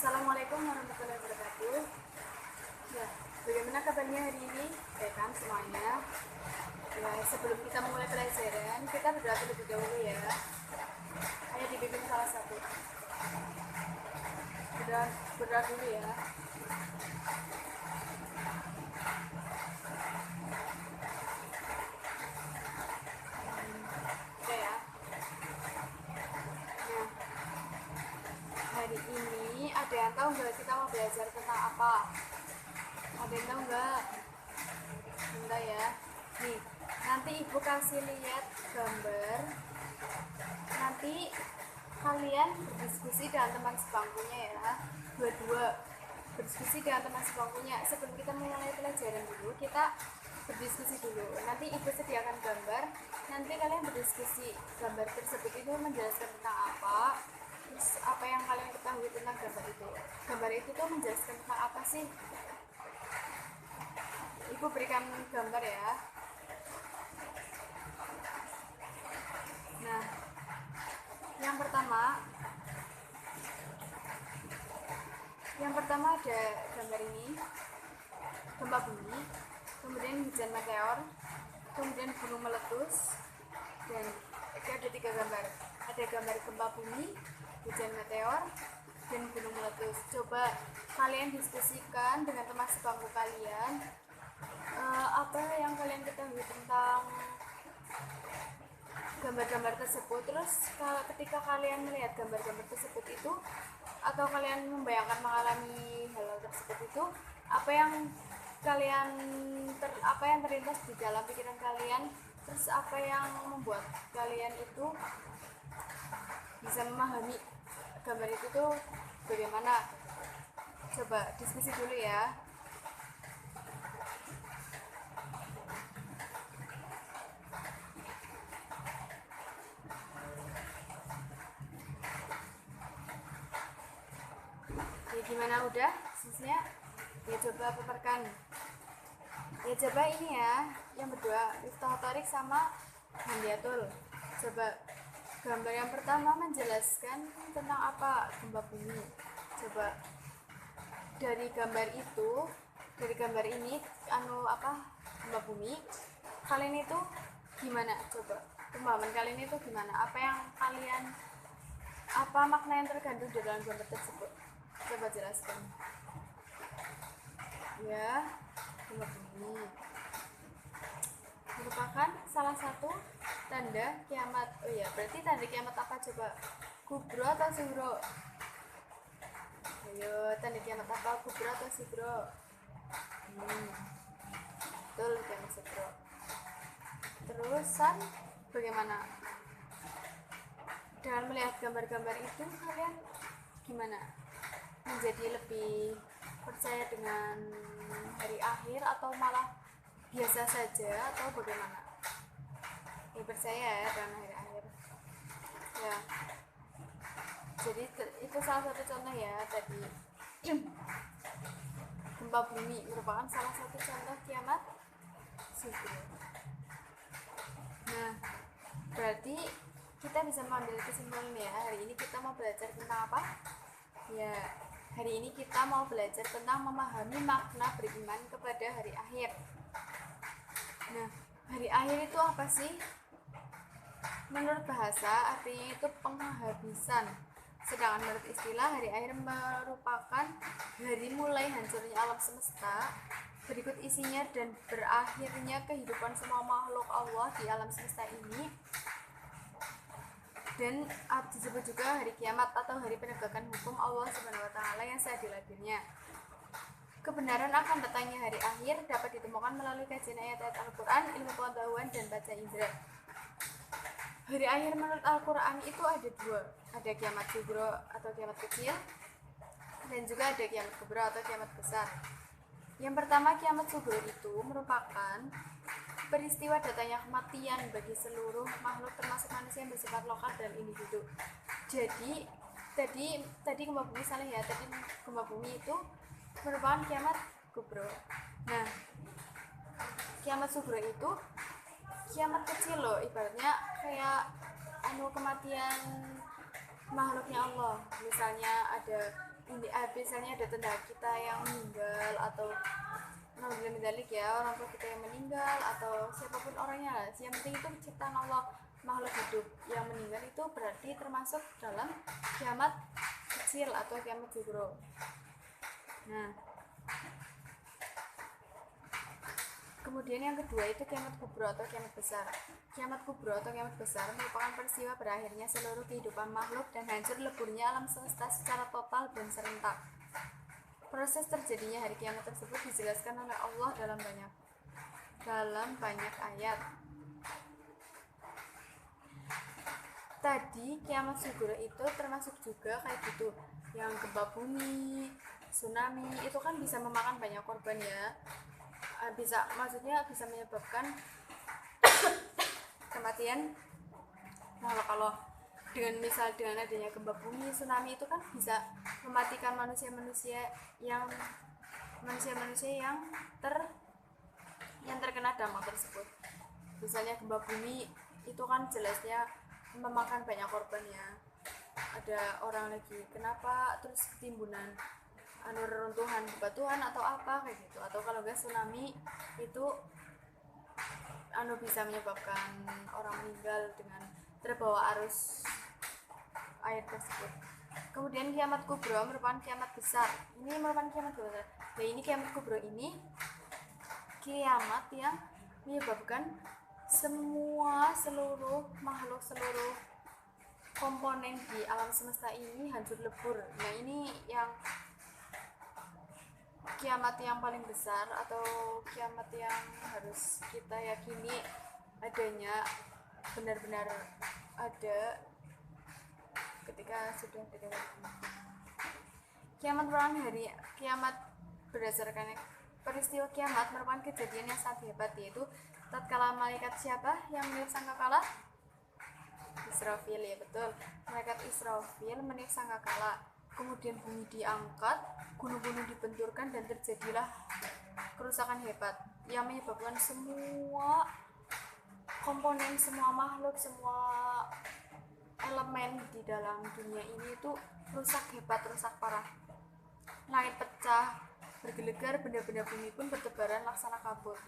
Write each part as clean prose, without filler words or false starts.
Assalamualaikum warahmatullahi wabarakatuh. Ya, bagaimana kabarnya hari ini? Baik kan semuanya? Ya, sebelum kita memulai pelajaran, kita berdoa terlebih dahulu ya. Ayo dipimpin salah satu. Berdoa dulu ya. Oke ya. Nah, hari ini ada yang tahu nggak kita mau belajar tentang apa? Ada yang tahu nggak? Enggak ya. Nih, nanti ibu kasih lihat gambar. Nanti kalian berdiskusi dengan teman sebangkunya ya. Dua-dua berdiskusi dengan teman sebangkunya. Sebelum kita mulai pelajaran dulu, kita berdiskusi dulu. Nanti ibu sediakan gambar. Nanti kalian berdiskusi. Gambar tersebut itu menjelaskan tentang apa? Terus apa yang kalian ketahui tentang gambar itu? Gambar itu tuh menjelaskan tentang apa sih? Ibu berikan gambar ya. Nah, yang pertama ada gambar ini, gempa bumi, kemudian hujan meteor, kemudian gunung meletus, dan ada 3 gambar. Ada gambar gempa bumi, hujan meteor, dan gunung meletus. Coba kalian diskusikan dengan teman sebangku kalian, apa yang kalian ketahui tentang gambar-gambar tersebut. Terus ketika kalian melihat gambar-gambar tersebut itu, atau kalian membayangkan mengalami hal tersebut itu, apa yang terlintas di dalam pikiran kalian, terus apa yang membuat kalian itu bisa memahami gambar itu tuh bagaimana? Coba diskusi dulu ya. Ya gimana, udah sisnya? Ya coba paparkan. Ya coba ini ya, yang berdua Miftah Tarik sama Handiatul. Coba gambar yang pertama menjelaskan tentang apa gempa bumi. Coba dari gambar ini gempa bumi, kalian itu gimana? Coba pemahaman kalian itu gimana? Apa makna yang terkandung di dalam gambar tersebut? Coba jelaskan. Ya, gempa bumi merupakan salah satu tanda kiamat. Oh ya, berarti tanda kiamat apa coba? Kubro atau sugro? Ayo, tanda kiamat apa? Kubro atau sugro? Betul, kiamat sugro. Terusan bagaimana? Dengan melihat gambar-gambar itu, kalian gimana? Menjadi lebih percaya dengan hari akhir atau malah biasa saja atau bagaimana? Ya percaya ya dengan hari akhir ya. Jadi itu salah satu contoh ya tadi. Gempa bumi merupakan salah satu contoh kiamat sugro. Nah, berarti kita bisa mengambil kesimpulan ya, hari ini kita mau belajar tentang apa? Ya, hari ini kita mau belajar tentang memahami makna beriman kepada hari akhir. Nah, hari akhir itu apa sih? Menurut bahasa, artinya itu penghabisan. Sedangkan menurut istilah, hari akhir merupakan hari mulai hancurnya alam semesta, berikut isinya dan berakhirnya kehidupan semua makhluk Allah di alam semesta ini. Dan disebut juga hari kiamat atau hari penegakan hukum Allah SWT yang seadil-adilnya. Kebenaran akan datangnya hari akhir dapat ditemukan melalui kajian ayat-ayat Al-Quran, ilmu pengetahuan, dan baca indera. Hari akhir menurut Al-Quran itu ada 2. Ada kiamat sugro atau kiamat kecil, dan juga ada kiamat kubra atau kiamat besar. Yang pertama, kiamat sugro itu merupakan peristiwa datangnya kematian bagi seluruh makhluk termasuk manusia yang bersifat lokal dan individu. Jadi tadi gempa bumi salah ya, tadi gempa bumi itu merupakan kiamat kubro. Nah, kiamat sugro itu kiamat kecil loh, ibaratnya kayak kematian makhluknya Allah. Misalnya ada ini misalnya ada tetangga kita yang meninggal atau medalik ya, orang tua kita yang meninggal atau siapapun orangnya lah, yang penting itu ciptaan Allah, makhluk hidup yang meninggal itu berarti termasuk dalam kiamat kecil atau kiamat kubro. Nah, kemudian yang kedua itu kiamat kubro atau kiamat besar. Kiamat kubro atau kiamat besar merupakan peristiwa berakhirnya seluruh kehidupan makhluk dan hancur leburnya alam semesta secara total dan serentak. Proses terjadinya hari kiamat tersebut dijelaskan oleh Allah dalam banyak ayat. Tadi kiamat sugro itu termasuk juga kayak gitu, yang gempa bumi, tsunami itu kan bisa memakan banyak korban ya, maksudnya bisa menyebabkan kematian. Nah, kalau dengan adanya gempa bumi, tsunami itu kan bisa mematikan manusia-manusia yang terkena dampak tersebut. Misalnya gempa bumi itu kan jelasnya memakan banyak korban ya. Ada orang lagi kenapa, terus timbunan reruntuhan bebatuan atau apa kayak gitu. Atau kalau enggak tsunami itu bisa menyebabkan orang meninggal dengan terbawa arus air tersebut. Kemudian kiamat kubro merupakan kiamat besar. Ini merupakan kiamat besar. Nah, ini kiamat kubro ini kiamat yang menyebabkan seluruh makhluk, seluruh komponen di alam semesta ini hancur lebur. Nah, ini yang kiamat yang paling besar atau kiamat yang harus kita yakini adanya, benar-benar ada ketika sudah terjadi. Kiamat berdasarkan peristiwa kiamat merupakan kejadian yang sangat hebat, yaitu tatkala malaikat siapa yang meniup sangkakala? Israfil, ya betul, malaikat Israfil meniup sangkakala. Kemudian bumi diangkat, gunung-gunung dibenturkan, dan terjadilah kerusakan hebat yang menyebabkan semua komponen, semua makhluk, semua elemen di dalam dunia ini itu rusak hebat, rusak parah. Langit pecah, bergelegar, benda-benda bumi pun bertebaran laksana kabut.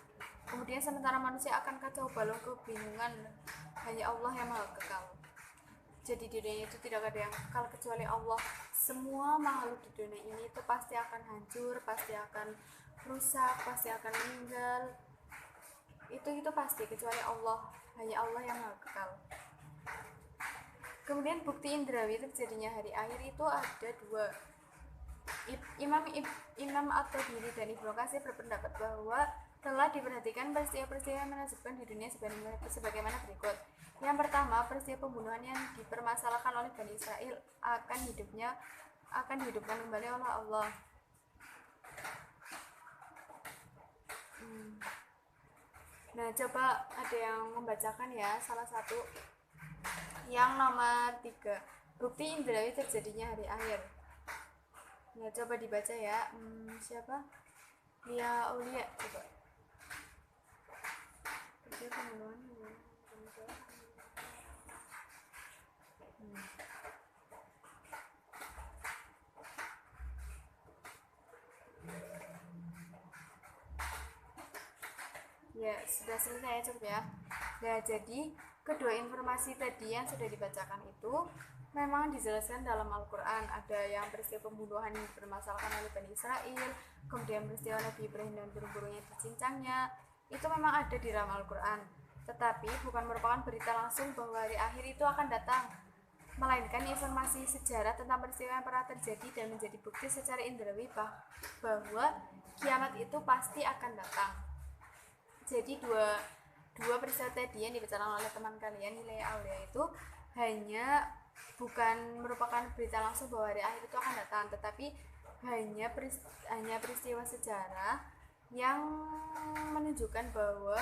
Kemudian sementara manusia akan kacau balau kebingungan, hanya Allah yang maha kekal. Jadi di dunia itu tidak ada yang kekal kecuali Allah. Semua makhluk di dunia ini itu pasti akan hancur, pasti akan rusak, pasti akan meninggal. Itu pasti, kecuali Allah. Hanya Allah yang maha kekal. Kemudian bukti indrawi terjadinya hari akhir itu ada dua. Imam At-Tabari dan Ibnu Katsir berpendapat bahwa telah diperhatikan peristiwa-peristiwa yang menakjubkan di dunia sebagaimana berikut. Yang pertama, peristiwa pembunuhan yang dipermasalahkan oleh Bani Israel akan dihidupkan kembali oleh Allah. Nah, coba ada yang membacakan ya, salah satu yang nomor 3, bukti indrawi terjadinya hari akhir. Nah, coba dibaca ya. Siapa? Lia Aulia, coba. Peristiwa pembunuhan ya, sudah selesai cukup ya. Nah, jadi kedua informasi tadi yang sudah dibacakan itu memang dijelaskan dalam Al-Quran. Ada yang peristiwa pembunuhan yang dipermasalahkan oleh Bani Israel, kemudian peristiwa Nabi Ibrahim dan burung-burungnya dicincangnya, itu memang ada di dalam Al-Quran, tetapi bukan merupakan berita langsung bahwa hari akhir itu akan datang, melainkan informasi sejarah tentang peristiwa yang pernah terjadi dan menjadi bukti secara indrawi bahwa kiamat itu pasti akan datang. Jadi dua peristiwa tadi yang dibicarakan oleh teman kalian Hilaya Aulia itu bukan merupakan berita langsung bahwa hari akhir itu akan datang, tetapi hanya peristiwa sejarah yang menunjukkan bahwa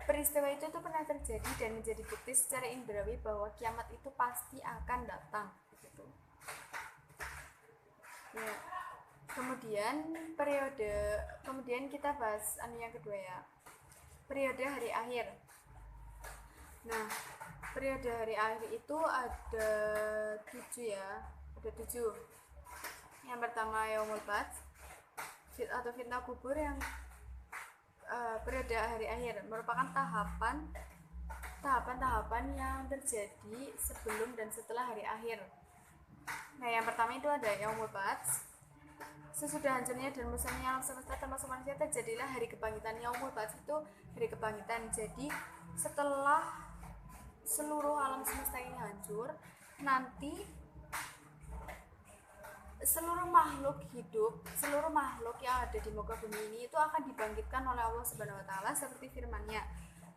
peristiwa itu pernah terjadi dan menjadi bukti secara indrawi bahwa kiamat itu pasti akan datang gitu. Ya. Kemudian kita bahas yang kedua ya, periode hari akhir. Nah, periode hari akhir itu ada 7 ya, ada 7. Yang pertama yaumul ba'ts atau fitnah kubur yang periode hari akhir, merupakan tahapan-tahapan yang terjadi sebelum dan setelah hari akhir. Nah, yang pertama itu ada yaumul ba'ts. Sesudah hancurnya dan musnahnya alam semesta termasuk manusia, terjadilah hari kebangkitan. Yaumul ba'ts itu hari kebangkitan. Jadi setelah seluruh alam semesta ini hancur, nanti seluruh makhluk hidup, seluruh makhluk yang ada di muka bumi ini itu akan dibangkitkan oleh Allah Subhanahu wa taala seperti firman-Nya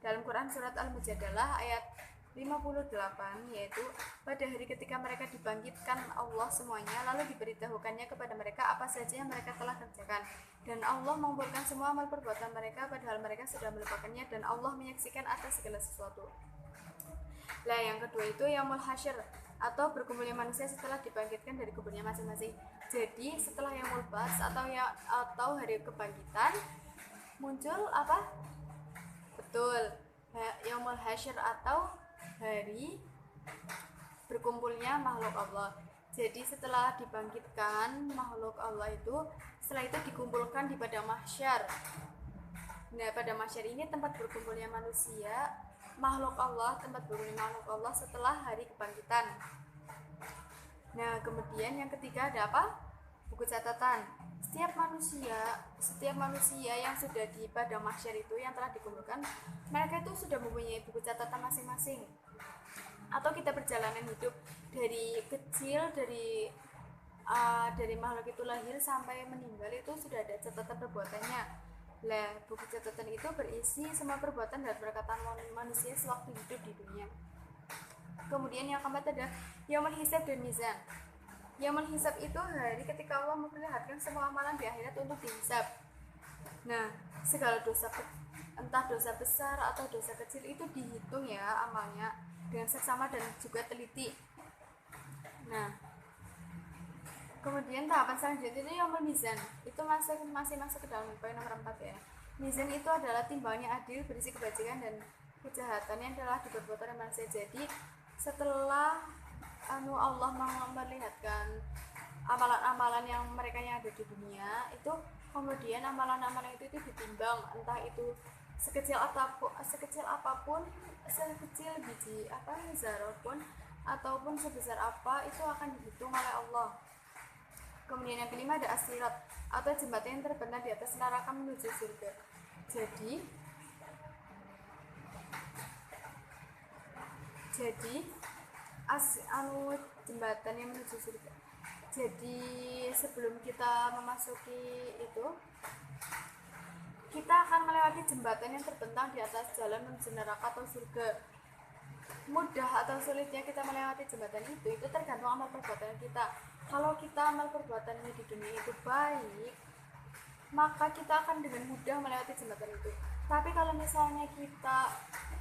dalam Quran surat Al-Mujadalah ayat 58, yaitu pada hari ketika mereka dibangkitkan Allah semuanya, lalu diberitahukannya kepada mereka apa saja yang mereka telah kerjakan, dan Allah mengumpulkan semua amal perbuatan mereka padahal mereka sudah melupakannya, dan Allah menyaksikan atas segala sesuatu. Nah, yang kedua itu yaumul hasyr atau berkumpulnya manusia setelah dibangkitkan dari kuburnya masing-masing. Jadi setelah yaumul ba'ts atau hari kebangkitan muncul apa? Betul, yaumul hasyr atau hari berkumpulnya makhluk Allah. Jadi setelah dibangkitkan makhluk Allah itu, setelah itu dikumpulkan di padang mahsyar. Nah, pada mahsyar ini tempat berkumpulnya manusia, makhluk Allah, tempat berkumpulnya makhluk Allah setelah hari kebangkitan. Nah, kemudian yang ketiga ada apa? Buku catatan. Setiap manusia yang sudah di padang mahsyar itu yang telah dikumpulkan, mereka itu sudah mempunyai buku catatan masing-masing. Atau kita perjalanan hidup dari kecil, dari makhluk itu lahir sampai meninggal itu sudah ada catatan perbuatannya. Lah, buku catatan itu berisi semua perbuatan dan perkataan manusia sewaktu hidup di dunia. Kemudian yang keempat ada yaumul hisab dan mizan. Yaumul hisab itu hari ketika Allah memperlihatkan semua amalan di akhirat untuk dihisab. Nah, segala dosa, entah dosa besar atau dosa kecil, itu dihitung ya amalnya dengan seksama dan juga teliti. Nah, kemudian tahapan selanjutnya itu yaumul mizan. Itu masih masuk ke dalam poin nomor 4 ya. Mizan itu adalah timbangan yang adil berisi kebajikan dan kejahatan yang telah diperbuat oleh manusia. Jadi setelah Allah memperlihatkan amalan-amalan yang mereka yang ada di dunia itu, kemudian amalan-amalan itu ditimbang, entah itu sekecil apapun, sekecil biji zarah pun, ataupun sebesar apa, itu akan dihitung oleh Allah. Kemudian yang kelima ada as-sirat atau jembatan yang terbentang di atas neraka menuju surga. Jadi jembatan yang menuju surga. Jadi sebelum kita memasuki itu, kita akan melewati jembatan yang terbentang di atas jalan menuju neraka atau surga. Mudah atau sulitnya kita melewati jembatan itu tergantung amal perbuatan kita. Kalau kita amal perbuatannya di dunia itu baik, maka kita akan dengan mudah melewati jembatan itu. Tapi kalau misalnya kita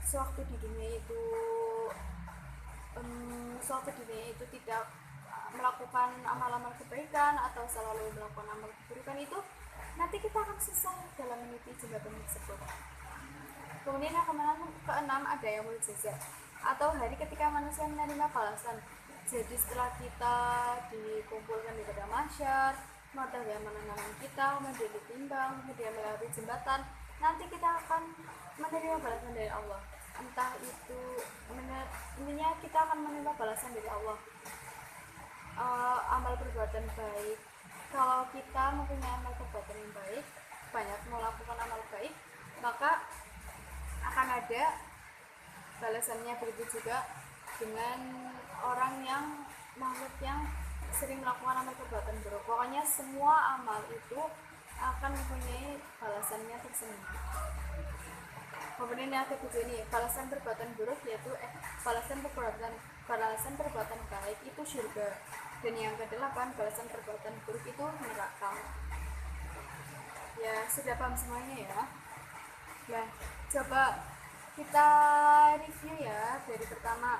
sewaktu di dunia itu tidak melakukan amal-amal kebaikan atau selalu melakukan amal keburukan, itu nanti kita akan susah dalam meniti jembatan tersebut. Kemudian yang keenam ada yaumul jaza atau hari ketika manusia menerima balasan. Jadi setelah kita dikumpulkan di padang mahsyar, mengetahui amalan-amalan kita, kemudian ditimbang, kemudian melewati jembatan, nanti kita akan menerima balasan dari Allah. Entah itu intinya kita akan menerima balasan dari Allah. Amal perbuatan baik, kalau kita mempunyai amal perbuatan yang baik, banyak melakukan amal baik, maka akan ada balasannya. Begitu juga dengan orang yang makhluk yang sering melakukan amal perbuatan buruk. Pokoknya semua amal itu akan mempunyai balasannya tersendiri. Kemudian yang ketujuh ini balasan perbuatan buruk, yaitu balasan perbuatan baik itu surga. Dan yang kedelapan balasan perbuatan buruk itu neraka. Ya, sudah paham semuanya ya. Nah, coba kita review ya dari pertama.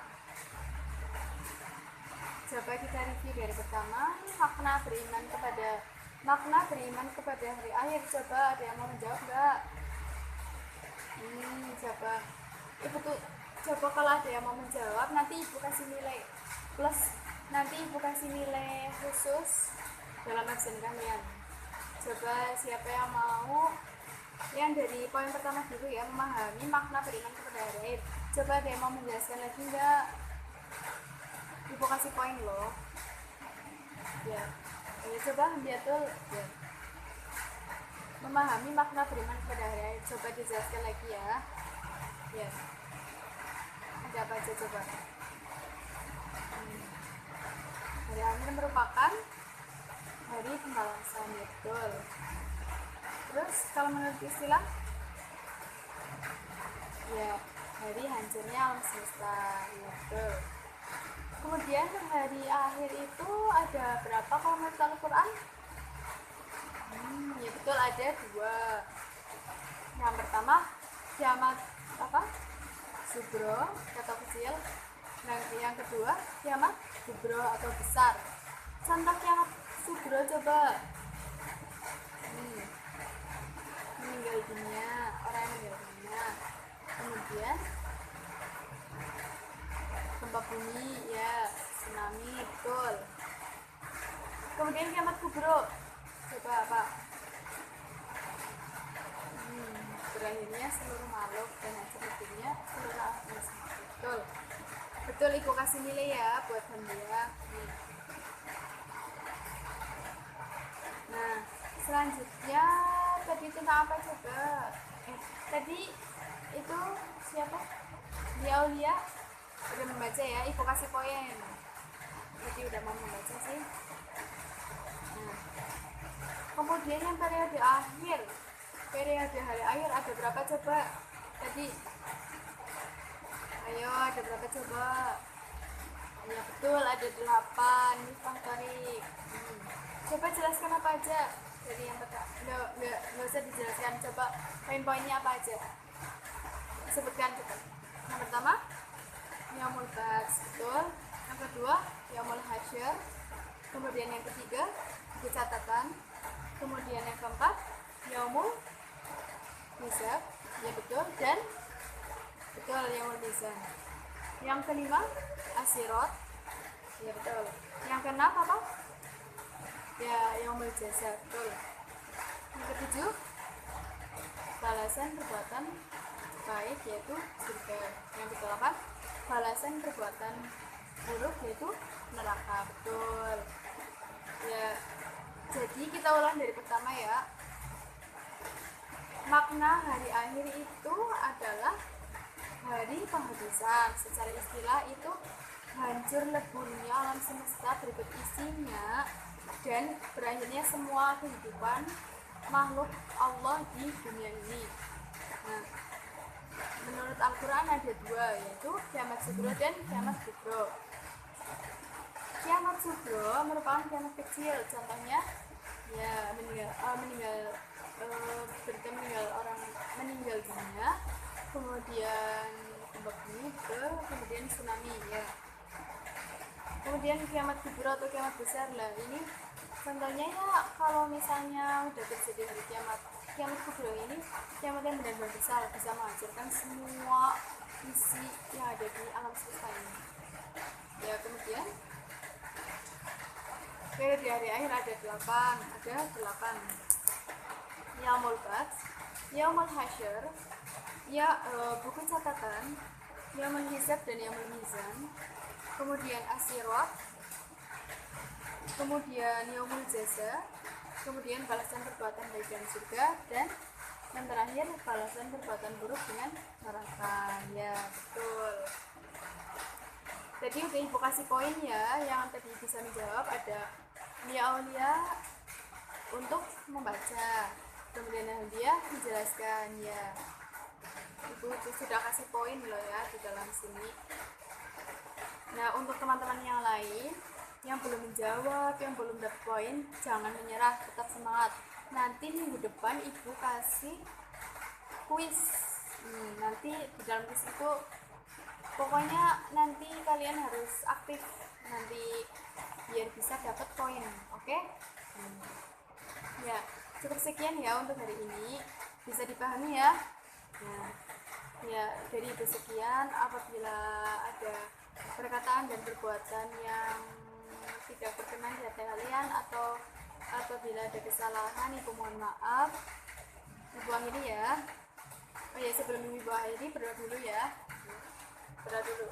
Makna beriman kepada hari akhir. Coba ada yang mau menjawab enggak? Coba kalau ada yang mau menjawab, nanti ibu kasih nilai plus, nanti ibu kasih nilai khusus dalam absen kalian. Coba siapa yang mau, yang dari poin pertama dulu ya, memahami makna beriman kepada hari akhir. Coba ada yang mau menjelaskan lagi enggak? Ibu kasih poin loh ya. Coba lihat tuh ya. Memahami makna beriman kepada hari akhir, coba dijelaskan lagi ya. Ada apa aja coba? Hari akhir merupakan hari pembalasan, betul. Terus kalau menurut istilah ya, hari hancurnya alam semesta, betul. Kemudian hari akhir itu ada berapa kalau menurut Al-Quran? Ya betul, ada 2. Yang pertama kiamat subro atau kecil. Yang kedua kiamat subro atau besar. Contoh kiamat subro coba. Meninggal dunia, orang yang meninggal dunia. Kemudian gempa bumi ya, tsunami, betul. Kemudian kiamat kubro coba apa? Berakhirnya seluruh makhluk dan hasil seluruh alam. Betul, ibu kasih nilai ya buat Handia. Nah, selanjutnya tadi tentang apa coba? Tadi itu siapa? Dia udah membaca ya, ibu kasih poin. Tadi udah mau membaca sih. Nah, kemudian yang periode akhir, periode hari akhir ada berapa coba? Tadi ayo, ada berapa coba? Ya betul, ada 8. Bang Tarik. Coba jelaskan apa aja dari yang pertama. Nggak usah dijelaskan, coba poin-poinnya apa aja, sebutkan coba. Yang pertama yaumul ba'ts, betul. Yang kedua yaumul hasyr. Kemudian yang ketiga buku catatan. Kemudian yang keempat yaumul hisab, ya betul. Dan betul, yaumul mizan. Yang kelima asirat, ya betul. Yang keenam apa? Ya yaumul jaza, betul. Yang ketujuh balasan perbuatan baik, yaitu surga. Yang kedelapan balasan perbuatan buruk, yaitu neraka, betul. Ya, jadi kita ulang dari pertama ya. Makna hari akhir itu adalah hari penghabisan. Secara istilah itu hancur leburnya alam semesta berikut isinya dan berakhirnya semua kehidupan makhluk Allah di dunia ini. Nah, menurut Al-Quran ada 2, yaitu kiamat subro dan kiamat kubro. Kiamat subro merupakan kiamat kecil, contohnya ya berita meninggal orang meninggal dunia, kemudian gempa bumi, kemudian tsunami ya. Kemudian kiamat kubro atau kiamat besar lah, ini contohnya ya kalau misalnya udah terjadi hari kiamat kubro ini, kiamat yang benar-benar besar, bisa menghancurkan semua isi yang ada di alam semesta ini ya. Kemudian periode hari akhir ada 8. Yaumul ba'ts, yaumul hasyr, ya buku catatan, yaumul hisab dan yaumul mizan. Kemudian asirat, kemudian yaumul jaza, kemudian balasan perbuatan baik dan surga, dan yang terakhir balasan perbuatan buruk dengan neraka, ya betul. Tadi udah ibu kasih poin ya, yang tadi bisa menjawab ada Aulia untuk membaca, kemudian dia menjelaskan ya. Ibu itu sudah kasih poin loh ya di dalam sini. Nah, untuk teman-teman yang lain yang belum menjawab, yang belum dapat poin, jangan menyerah, tetap semangat. Nanti minggu depan ibu kasih kuis. Nanti di dalam kuis itu pokoknya nanti kalian harus aktif nanti biar bisa dapat poin, oke? Ya, cukup sekian ya untuk hari ini, bisa dipahami ya. Nah, ya dari itu sekian. Apabila ada perkataan dan perbuatan yang tidak berkenan di hati kalian atau Apabila ada kesalahan, Ibu mohon maaf. Ibu akhiri ya. Oh ya, sebelum Ibu akhiri berdoa dulu ya. Berdoa dulu.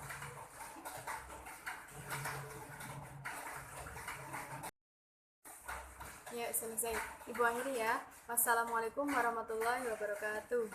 Ya, selesai. Ibu akhiri ya. Wassalamualaikum warahmatullahi wabarakatuh.